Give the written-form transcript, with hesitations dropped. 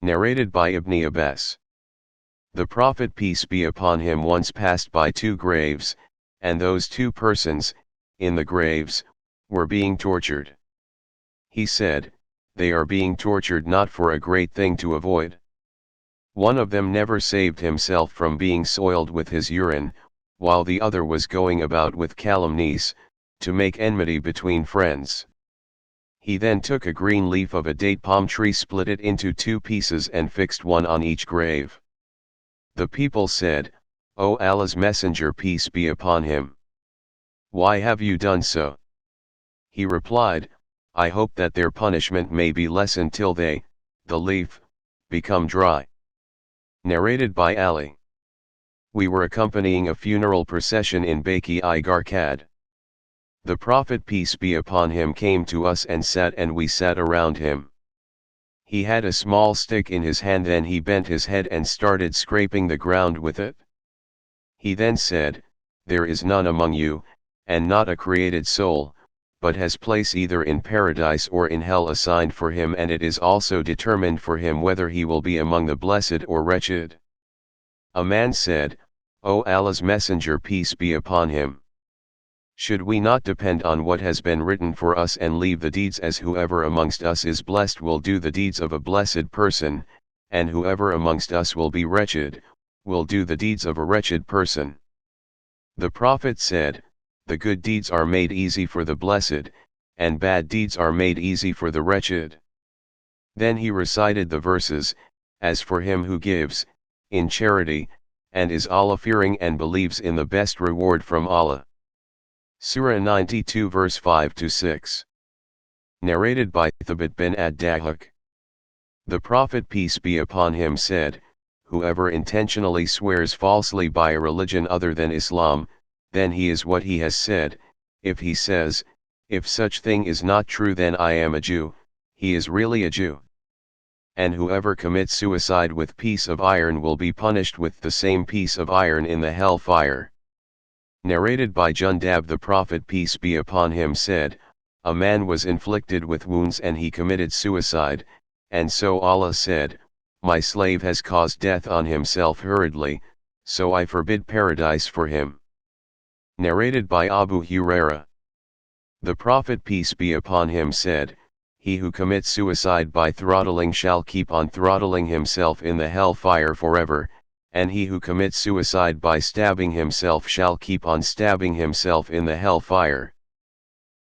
Narrated by Ibn Abbas. The Prophet peace be upon him once passed by two graves, and those two persons, in the graves, were being tortured. He said, they are being tortured not for a great thing to avoid. One of them never saved himself from being soiled with his urine, while the other was going about with calumnies, to make enmity between friends. He then took a green leaf of a date palm tree, split it into two pieces and fixed one on each grave. The people said, O Allah's Messenger, peace be upon him, why have you done so? He replied, I hope that their punishment may be lessened till they, the leaf, become dry. Narrated by Ali. We were accompanying a funeral procession in Baqi-i-Gharqad. The Prophet peace be upon him came to us and we sat around him. He had a small stick in his hand, then he bent his head and started scraping the ground with it. He then said, there is none among you, and not a created soul, but has place either in paradise or in hell assigned for him, and it is also determined for him whether he will be among the blessed or wretched. A man said, O Allah's Messenger, peace be upon him, should we not depend on what has been written for us and leave the deeds, as whoever amongst us is blessed will do the deeds of a blessed person, and whoever amongst us will be wretched, will do the deeds of a wretched person? The Prophet said, the good deeds are made easy for the blessed, and bad deeds are made easy for the wretched. Then he recited the verses, as for him who gives, in charity, and is Allah-fearing and believes in the best reward from Allah. Surah 92 verse 5-6. Narrated by Thabit bin ad-Dahak. The Prophet peace be upon him said, whoever intentionally swears falsely by a religion other than Islam, then he is what he has said. If he says, if such thing is not true, then I am a Jew, he is really a Jew. And whoever commits suicide with piece of iron will be punished with the same piece of iron in the hell fire. Narrated by Jundab. The Prophet peace be upon him said, a man was inflicted with wounds and he committed suicide, and so Allah said, my slave has caused death on himself hurriedly, so I forbid paradise for him. Narrated by Abu Huraira. The Prophet peace be upon him said, he who commits suicide by throttling shall keep on throttling himself in the hell fire forever, and he who commits suicide by stabbing himself shall keep on stabbing himself in the hell fire.